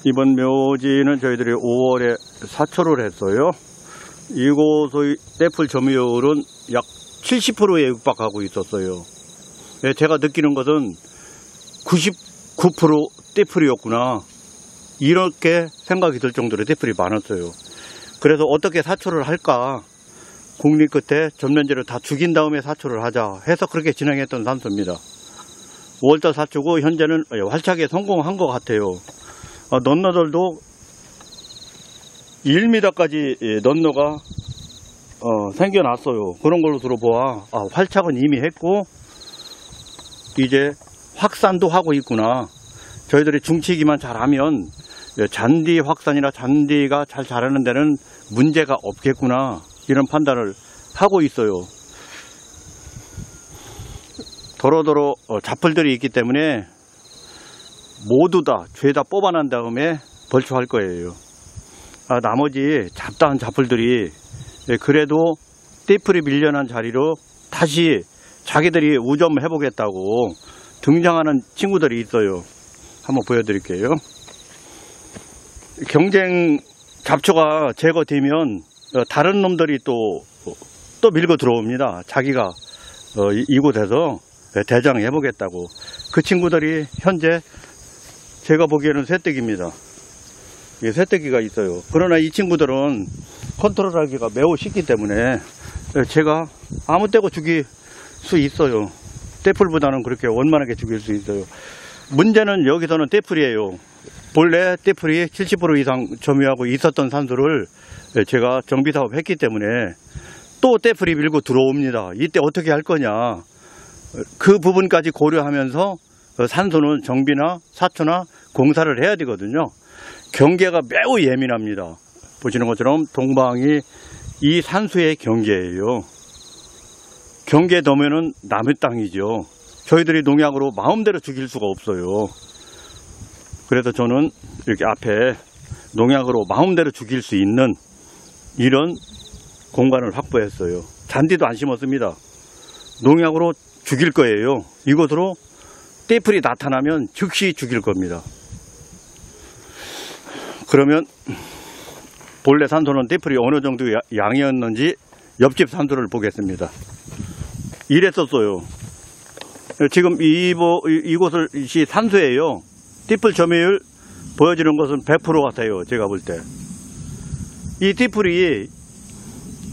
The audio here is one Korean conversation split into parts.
이번 묘지는 저희들이 5월에 사초를 했어요. 이곳의 떼풀 점유율은 약 70%에 육박하고 있었어요. 제가 느끼는 것은 99% 떼풀이었구나, 이렇게 생각이 들 정도로 떼풀이 많았어요. 그래서 어떻게 사초를 할까, 국립 끝에 전면제를 다 죽인 다음에 사초를 하자 해서 그렇게 진행했던 산소입니다. 5월달 사초고 현재는 활착에 성공한 것 같아요. 넌너들도 1m까지 넌너가 생겨났어요. 그런 걸로 들어보아 활착은 이미 했고 이제 확산도 하고 있구나. 저희들이 중치기만 잘하면 잔디 확산이나 잔디가 잘 자라는 데는 문제가 없겠구나, 이런 판단을 하고 있어요. 도로도로 잡풀들이 있기 때문에 모두 다 죄다 뽑아난 다음에 벌초할 거예요. 나머지 잡다한 잡풀들이 그래도 떼풀이 밀려난 자리로 다시 자기들이 우점해 보겠다고 등장하는 친구들이 있어요. 한번 보여드릴게요. 경쟁 잡초가 제거되면 다른 놈들이 또 밀고 들어옵니다. 자기가 이곳에서 대장해 보겠다고. 그 친구들이 현재 제가 보기에는 쇠떼기입니다. 쇠떼기가 있어요. 그러나 이 친구들은 컨트롤하기가 매우 쉽기 때문에 제가 아무 때고 죽일 수 있어요. 떼풀보다는 그렇게 원만하게 죽일 수 있어요. 문제는 여기서는 떼풀이에요. 본래 떼풀이 70% 이상 점유하고 있었던 산소를 제가 정비사업 했기 때문에 또 떼풀이 밀고 들어옵니다. 이때 어떻게 할 거냐, 그 부분까지 고려하면서 산소는 정비나 사초나 공사를 해야 되거든요. 경계가 매우 예민합니다. 보시는 것처럼 동방이 이 산수의 경계예요. 경계 넘으면 남의 땅이죠. 저희들이 농약으로 마음대로 죽일 수가 없어요. 그래서 저는 이렇게 앞에 농약으로 마음대로 죽일 수 있는 이런 공간을 확보했어요. 잔디도 안 심었습니다. 농약으로 죽일 거예요. 이곳으로 떼풀이 나타나면 즉시 죽일 겁니다. 그러면 본래 산소는 떼풀이 어느 정도 양이었는지 옆집 산소를 보겠습니다. 이랬었어요. 지금 이곳을 산소예요. 떼풀 점유율 보여지는 것은 100% 같아요. 제가 볼 때. 이 떼풀이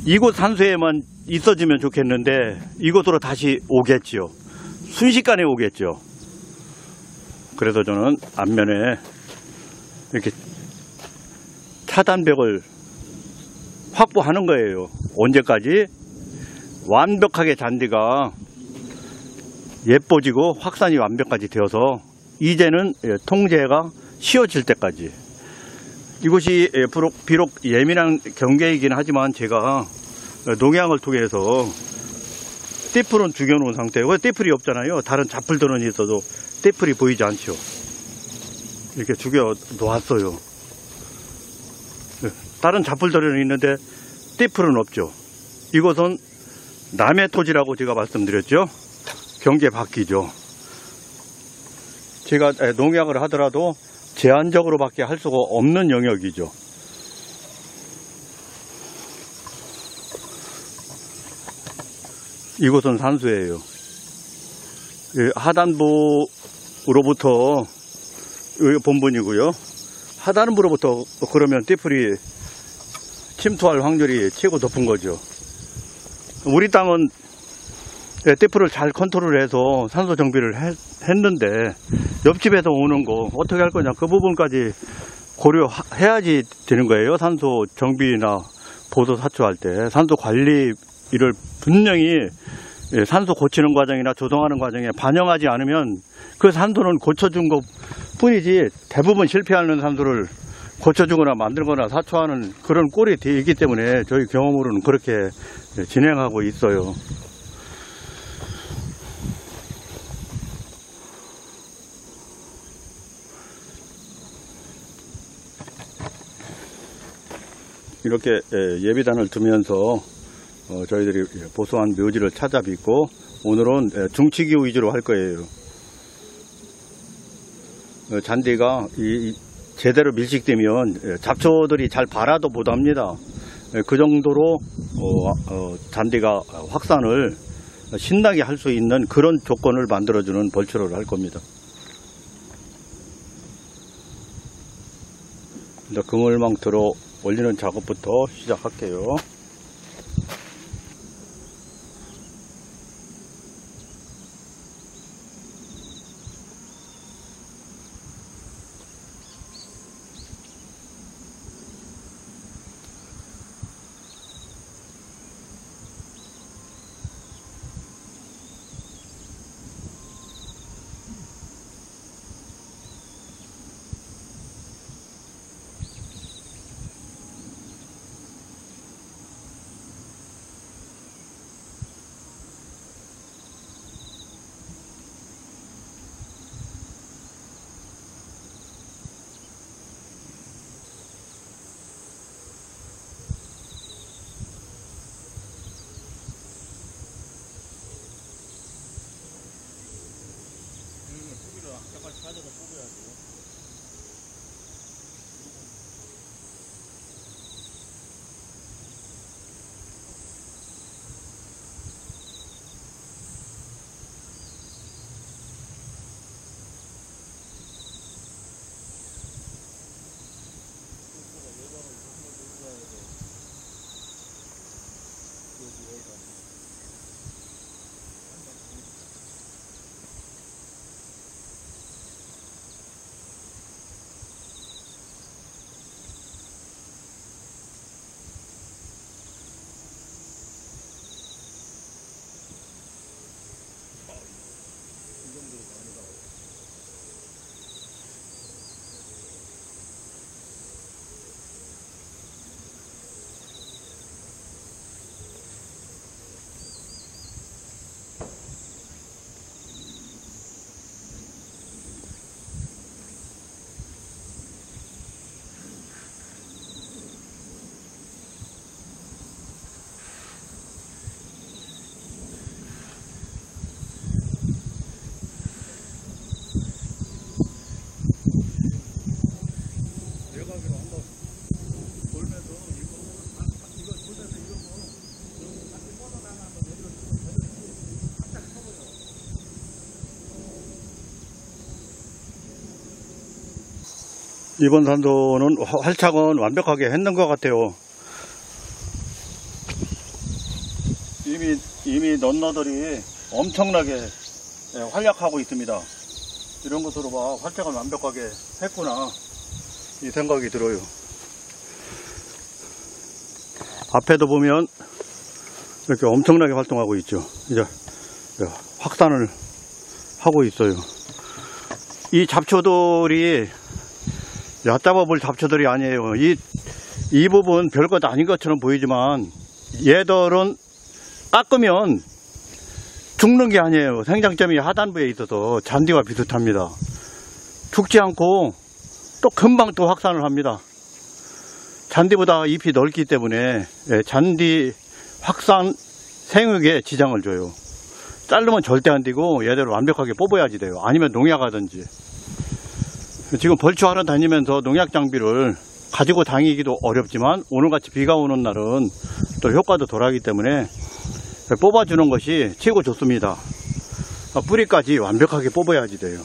이곳 산소에만 있어지면 좋겠는데 이곳으로 다시 오겠지요. 순식간에 오겠죠. 그래서 저는 앞면에 이렇게 차단벽을 확보하는 거예요. 언제까지? 완벽하게 잔디가 예뻐지고 확산이 완벽까지 되어서 이제는 통제가 쉬워질 때까지. 이곳이 비록 예민한 경계이긴 하지만 제가 농약을 통해서 떼풀은 죽여놓은 상태고, 떼풀이 없잖아요. 다른 잡풀들은 있어도 떼풀이 보이지 않죠. 이렇게 죽여 놓았어요. 다른 잡풀들은 있는데 떼풀은 없죠. 이곳은 남의 토지라고 제가 말씀드렸죠. 경계 바뀌죠. 제가 농약을 하더라도 제한적으로밖에 할 수가 없는 영역이죠. 이곳은 산수예요. 하단부로부터 본분이고요. 하단부로부터 그러면 떼풀이 침투할 확률이 최고 높은 거죠. 우리 땅은 떼풀을 잘 컨트롤해서 산소 정비를 했는데 옆집에서 오는 거 어떻게 할 거냐, 그 부분까지 고려해야지 되는 거예요. 산소 정비나 보도 사초할 때 산소 관리를 분명히 산소 고치는 과정이나 조성하는 과정에 반영하지 않으면 그 산소는 고쳐준 것 뿐이지 대부분 실패하는 산소를 고쳐주거나 만들거나 사초하는 그런 꼴이 되기 때문에 저희 경험으로는 그렇게 진행하고 있어요. 이렇게 예비단을 두면서 저희들이 보수한 묘지를 찾아뵙고 오늘은 중치기 위주로 할 거예요. 잔디가 제대로 밀식되면 잡초들이 잘 발아도 못합니다. 그 정도로 잔디가 확산을 신나게 할 수 있는 그런 조건을 만들어주는 벌초를 할 겁니다. 이제 그물망터로 올리는 작업부터 시작할게요. 이번 산도는 활착은 완벽하게 했는 것 같아요. 이미 넌너들이 엄청나게 활약하고 있습니다. 이런 것으로 봐, 활착은 완벽하게 했구나 이 생각이 들어요. 앞에도 보면 이렇게 엄청나게 활동하고 있죠. 이제 확산을 하고 있어요. 이 잡초들이 얕잡아 볼 잡초들이 아니에요. 이 부분 별것 아닌 것처럼 보이지만 얘들은 깎으면 죽는 게 아니에요. 생장점이 하단부에 있어서 잔디와 비슷합니다. 죽지 않고 또 금방 또 확산을 합니다. 잔디보다 잎이 넓기 때문에 잔디 확산 생육에 지장을 줘요. 자르면 절대 안 되고 얘들을 완벽하게 뽑아야지 돼요. 아니면 농약하든지. 지금 벌초하러 다니면서 농약 장비를 가지고 다니기도 어렵지만 오늘같이 비가 오는 날은 또 효과도 덜하기 때문에 뽑아주는 것이 최고 좋습니다. 뿌리까지 완벽하게 뽑아야지 돼요.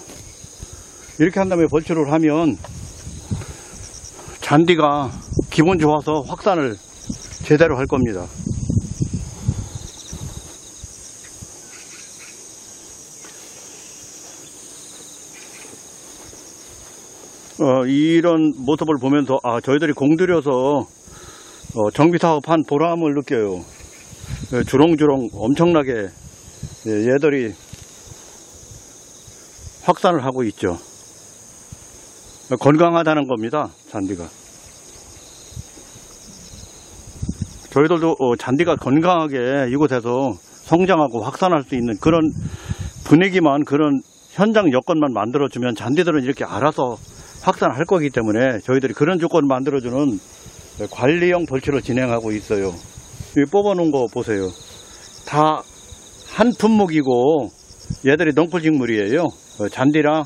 이렇게 한 다음에 벌초를 하면 잔디가 기분 좋아서 확산을 제대로 할 겁니다. 이런 모습을 보면서 저희들이 공들여서 정비사업한 보람을 느껴요. 주렁주렁 엄청나게 얘들이 확산을 하고 있죠. 건강하다는 겁니다. 잔디가. 저희들도 잔디가 건강하게 이곳에서 성장하고 확산할 수 있는 그런 분위기만, 그런 현장 여건만 만들어주면 잔디들은 이렇게 알아서 확산할 거기 때문에 저희들이 그런 조건을 만들어주는 관리형 벌초를 진행하고 있어요. 여기 뽑아놓은 거 보세요. 다 한 품목이고 얘들이 넝쿨 식물이에요. 잔디랑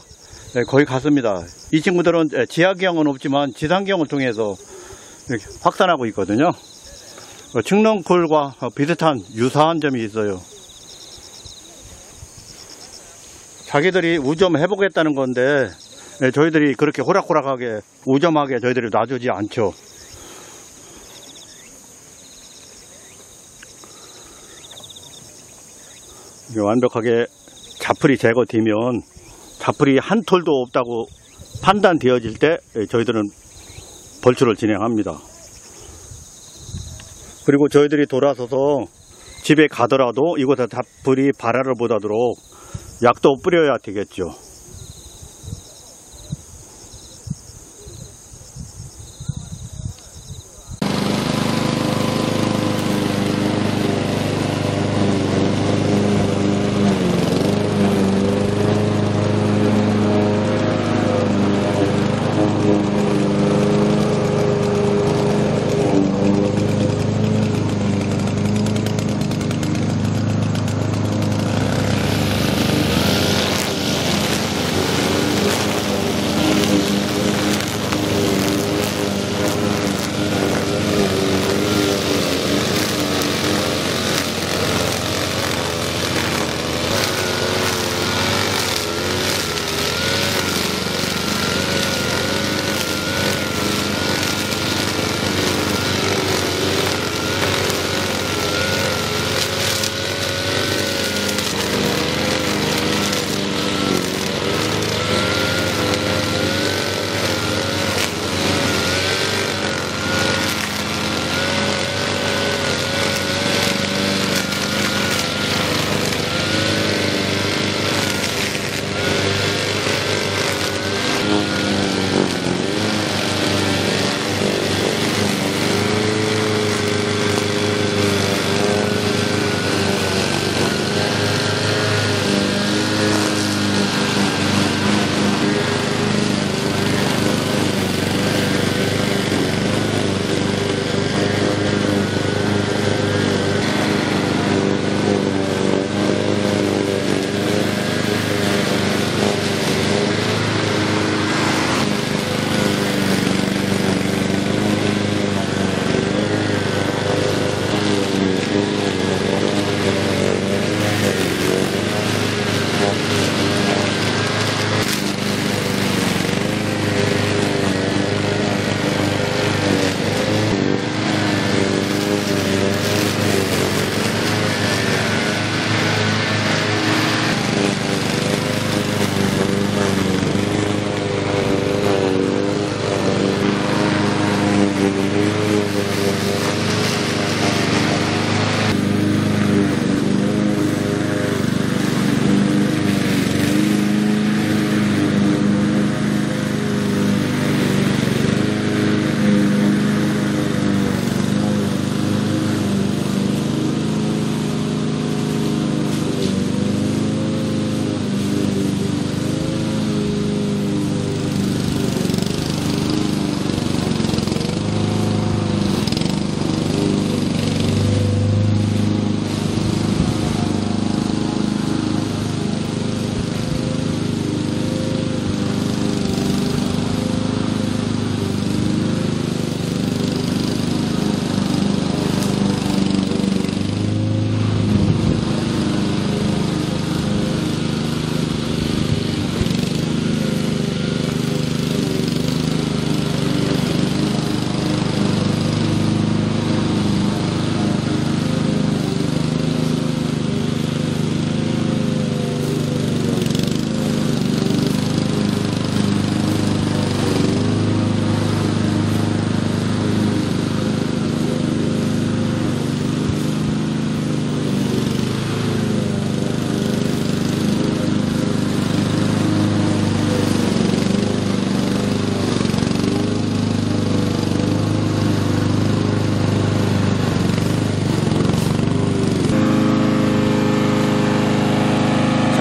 거의 같습니다. 이 친구들은 지하경은 없지만 지상경을 통해서 이렇게 확산하고 있거든요. 칡렁쿨과 비슷한 유사한 점이 있어요. 자기들이 우점 해보겠다는 건데 저희들이 그렇게 호락호락하게 우점하게 저희들이 놔주지 않죠. 완벽하게 자풀이 제거되면 자풀이 한 톨도 없다고 판단되어질 때 저희들은 벌초를 진행합니다. 그리고 저희들이 돌아서서 집에 가더라도 이곳에 자풀이 발화를 못하도록 약도 뿌려야 되겠죠.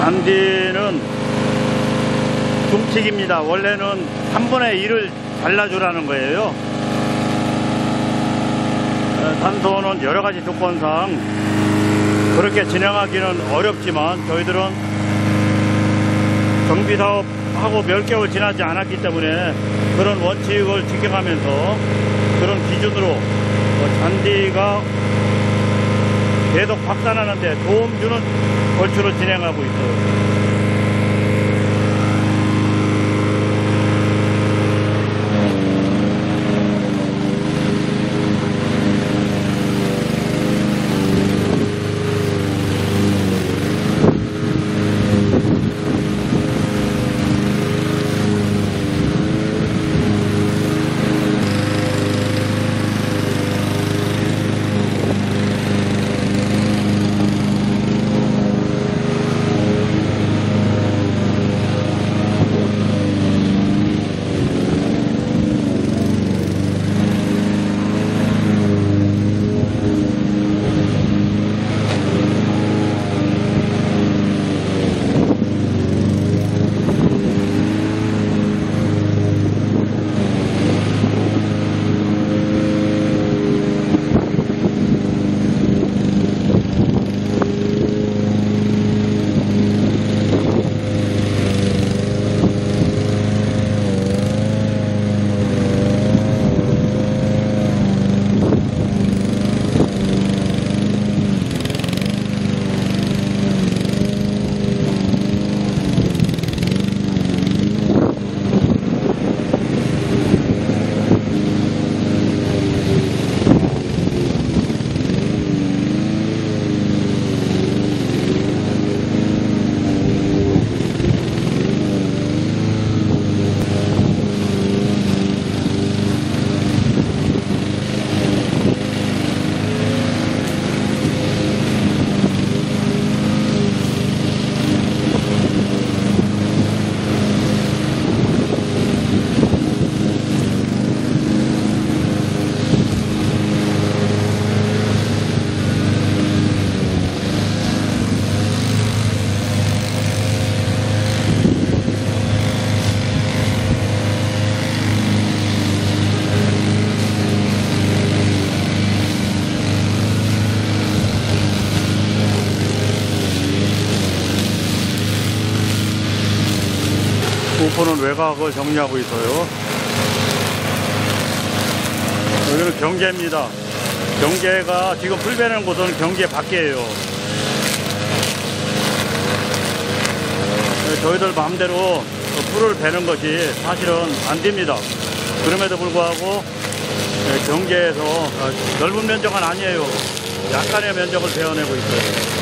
잔디는 중칙입니다. 원래는 3분의 1을 잘라주라는 거예요. 산소는 여러가지 조건상 그렇게 진행하기는 어렵지만 저희들은 정비 사업하고 몇 개월 지나지 않았기 때문에 그런 원칙을 지켜가면서 그런 기준으로 잔디가 계속 확산하는 데 도움 주는 걸출을 진행하고 있어요. 우포는 외곽을 정리하고 있어요. 여기는 경계입니다. 경계가 지금 풀 베는 곳은 경계 밖이에요. 저희들 마음대로 풀을 베는 것이 사실은 안 됩니다. 그럼에도 불구하고 경계에서 넓은 면적은 아니에요. 약간의 면적을 베어내고 있어요.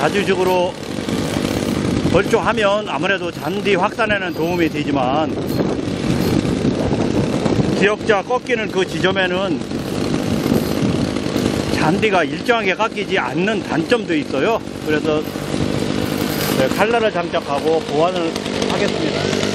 자주적으로 벌초하면 아무래도 잔디 확산에는 도움이 되지만 지역자 꺾이는 그 지점에는 잔디가 일정하게 깎이지 않는 단점도 있어요. 그래서 칼날을 장착하고 보완을 하겠습니다.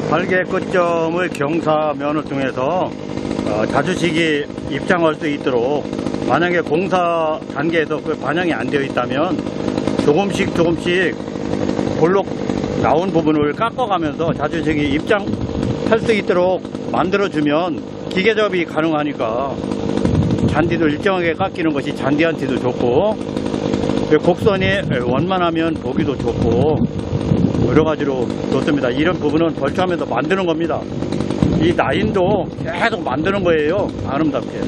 발개 끝점의 경사면을 통해서 자주식이 입장할 수 있도록, 만약에 공사 단계에서 그 반영이 안 되어 있다면 조금씩 볼록 나온 부분을 깎아가면서 자주식이 입장할 수 있도록 만들어주면 기계접이 가능하니까 잔디도 일정하게 깎이는 것이 잔디한테도 좋고, 곡선이 원만하면 보기도 좋고 여러가지로 좋습니다. 이런 부분은 벌초하면서 만드는 겁니다. 이 라인도 계속 만드는 거예요. 아름답게.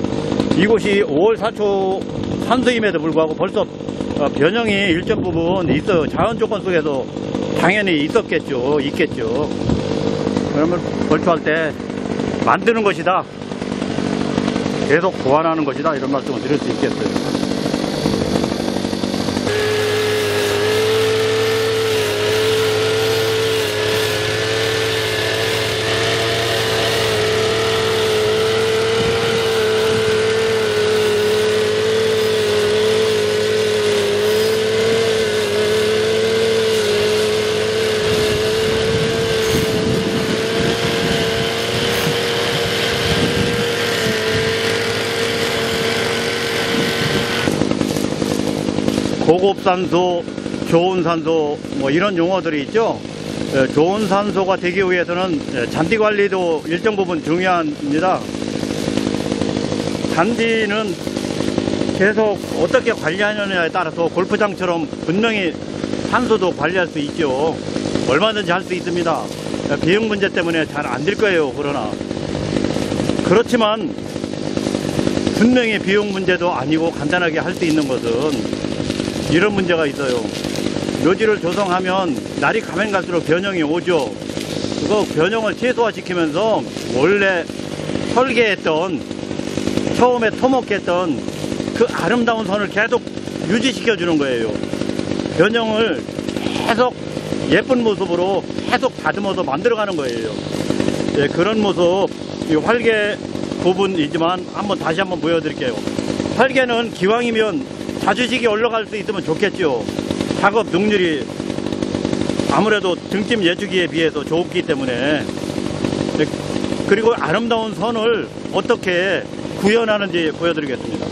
이곳이 5월 4초 산수임에도 불구하고 벌써 변형이 일정 부분 있어요. 자연 조건 속에서 당연히 있겠죠. 그러면 벌초할 때 만드는 것이다, 계속 보완하는 것이다, 이런 말씀을 드릴 수 있겠어요. 고급 산소, 좋은 산소, 뭐 이런 용어들이 있죠. 좋은 산소가 되기 위해서는 잔디 관리도 일정 부분 중요합니다. 잔디는 계속 어떻게 관리하느냐에 따라서 골프장처럼 분명히 산소도 관리할 수 있죠. 얼마든지 할 수 있습니다. 비용 문제 때문에 잘 안 될 거예요. 그렇지만 분명히 비용 문제도 아니고 간단하게 할 수 있는 것은 이런 문제가 있어요. 묘지를 조성하면 날이 가면 갈수록 변형이 오죠. 그거 변형을 최소화시키면서 원래 설계했던, 처음에 토목했던 그 아름다운 선을 계속 유지시켜 주는 거예요. 변형을 계속 예쁜 모습으로 계속 다듬어서 만들어가는 거예요. 그런 모습, 이 활개 부분이지만 다시 한번 보여드릴게요. 활개는 기왕이면 자주식이 올라갈 수 있으면 좋겠죠. 작업 능률이 아무래도 등짐 예주기에 비해서 좋기 때문에. 그리고 아름다운 선을 어떻게 구현하는지 보여드리겠습니다.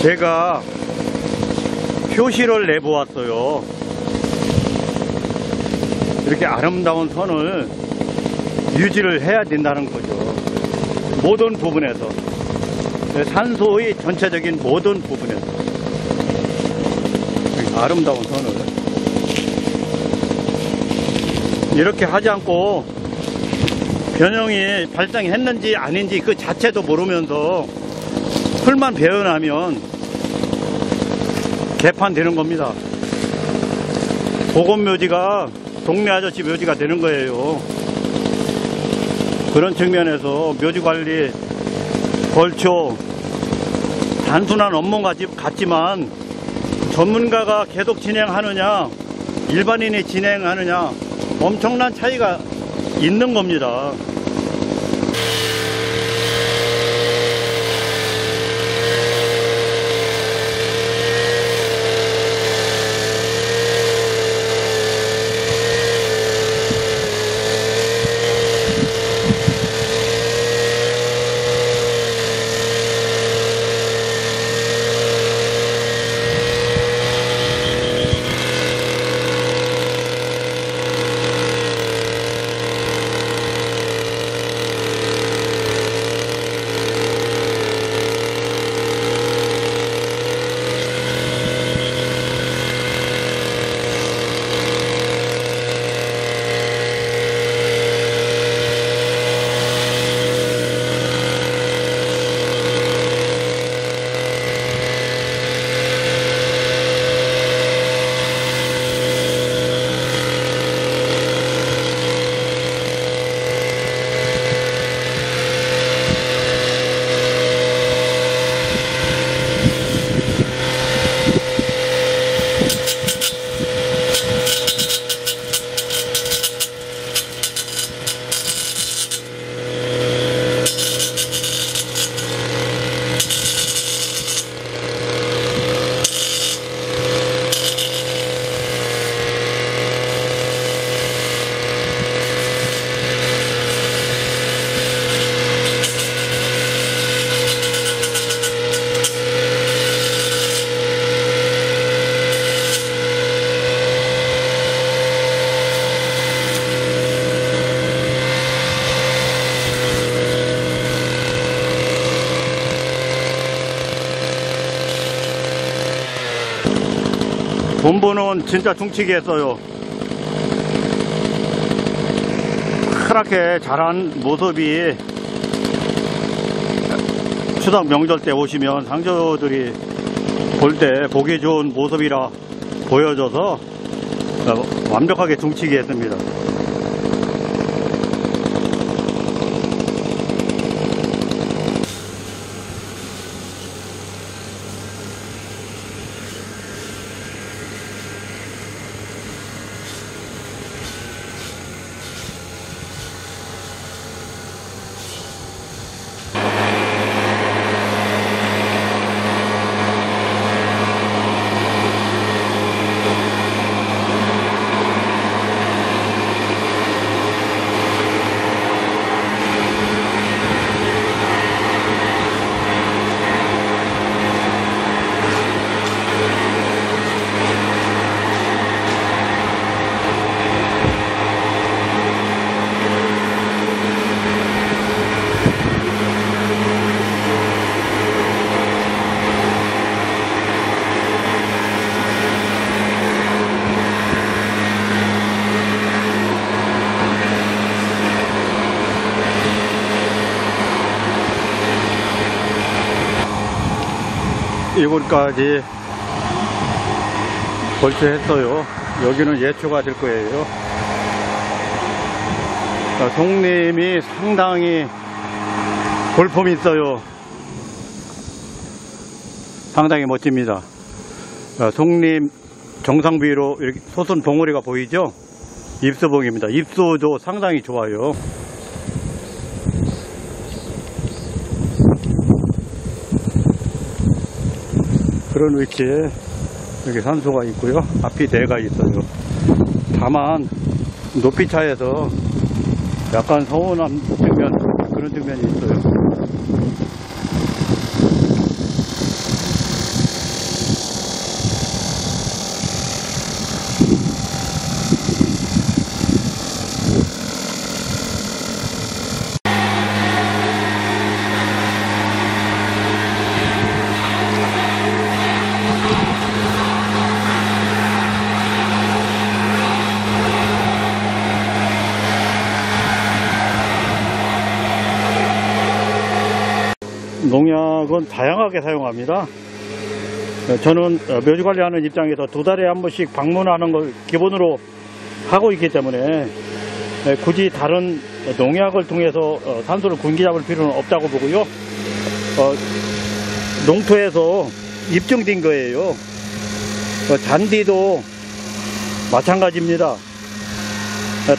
제가 표시를 내보았어요. 이렇게 아름다운 선을 유지를 해야 된다는 거죠. 모든 부분에서, 산소의 전체적인 모든 부분에서 아름다운 선을 이렇게 하지 않고 변형이 발생했는지 아닌지 그 자체도 모르면서 풀만 베어나면 개판되는 겁니다. 보건묘지가 동네 아저씨 묘지가 되는 거예요. 그런 측면에서 묘지관리 벌초 단순한 업무 같지만 전문가가 계속 진행하느냐 일반인이 진행하느냐 엄청난 차이가 있는 겁니다. 본부는 진짜 중치기 했어요. 파랗게 자란 모습이 추석 명절 때 오시면 상주들이 볼 때 보기 좋은 모습이라 보여져서 완벽하게 중치기 했습니다. 이곳까지 벌써 했어요. 여기는 예초가 될 거예요. 송림이 상당히 볼품이 있어요. 상당히 멋집니다. 송림 정상비로 이렇게 솟은 봉우리가 보이죠? 입수봉입니다. 입수도 상당히 좋아요. 그런 위치에 여기 산소가 있고요. 앞이 대가 있어요. 다만 높이 차에서 약간 서운한 측면, 그런 측면이 있어요. 농약은 다양하게 사용합니다. 저는 묘지 관리하는 입장에서 2달에 한 번씩 방문하는 걸 기본으로 하고 있기 때문에 굳이 다른 농약을 통해서 산소를 군기 잡을 필요는 없다고 보고요. 농토에서 입증된 거예요. 잔디도 마찬가지입니다.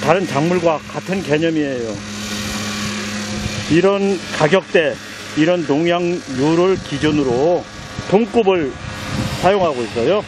다른 작물과 같은 개념이에요. 이런 가격대, 이런 농약률을 기준으로 동급을 사용하고 있어요.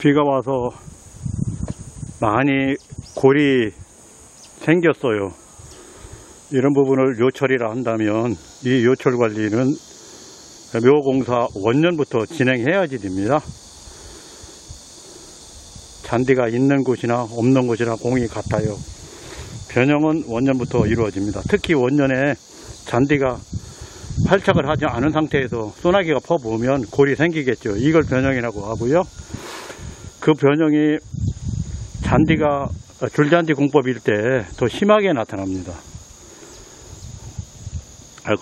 비가 와서 많이 골이 생겼어요. 이런 부분을 요철이라 한다면 이 요철 관리는 묘공사 원년부터 진행해야지 됩니다. 잔디가 있는 곳이나 없는 곳이나 공이 같아요. 변형은 원년부터 이루어집니다. 특히 원년에 잔디가 활착을 하지 않은 상태에서 소나기가 퍼부으면 골이 생기겠죠. 이걸 변형이라고 하고요. 그 변형이 잔디가 줄잔디 공법일 때 더 심하게 나타납니다.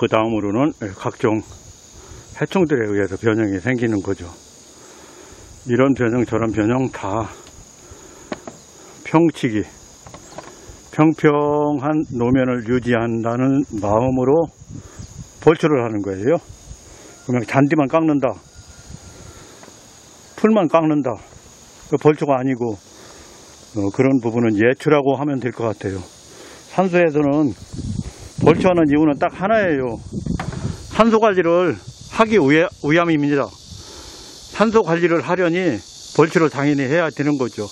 그 다음으로는 각종 해충들에 의해서 변형이 생기는 거죠. 이런 변형 저런 변형 다 평치기, 평평한 노면을 유지한다는 마음으로 벌초를 하는 거예요. 그냥 잔디만 깎는다, 풀만 깎는다, 벌초가 아니고 그런 부분은 예추라고 하면 될 것 같아요. 산소에서는 벌초하는 이유는 딱 하나예요. 산소 관리를 하기 위함입니다. 산소 관리를 하려니 벌초를 당연히 해야 되는 거죠.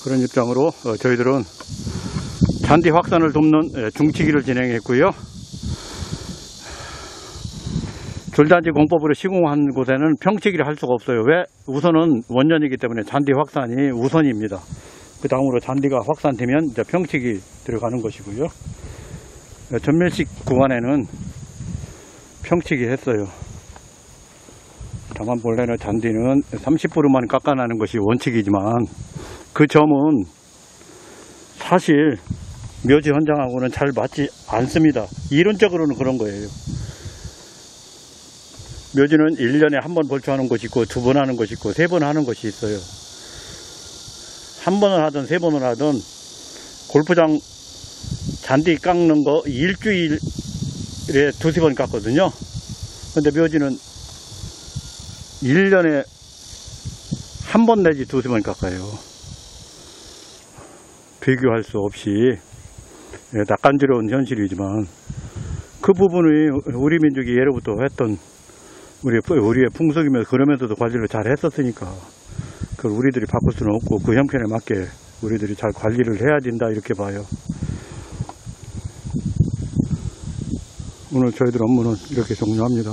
그런 입장으로 저희들은 잔디 확산을 돕는 중치기를 진행했고요. 줄잔디 공법으로 시공한 곳에는 평치기를 할 수가 없어요. 왜? 우선은 원년이기 때문에 잔디 확산이 우선입니다. 그 다음으로 잔디가 확산되면 이제 평치기 들어가는 것이고요. 전멸식 구간에는 평치기 했어요. 다만 본래는 잔디는 30%만 깎아내는 것이 원칙이지만 그 점은 사실 묘지 현장하고는 잘 맞지 않습니다. 이론적으로는 그런 거예요. 묘지는 1년에 한 번 볼초하는 것이 있고 2번 하는 것이 있고 3번 하는 것이 있어요. 한 번을 하든 3번을 하든 골프장 잔디 깎는 거 일주일에 2-3번 깎거든요. 근데 묘지는 1년에 한 번 내지 2-3번 깎아요. 비교할 수 없이 낯간지러운 현실이지만 그 부분이 우리 민족이 예로부터 했던 우리의 풍속이면서 그러면서도 관리를 잘 했었으니까 그걸 우리들이 바꿀 수는 없고 그 형편에 맞게 우리들이 잘 관리를 해야 된다 이렇게 봐요. 오늘 저희들 업무는 이렇게 종료합니다.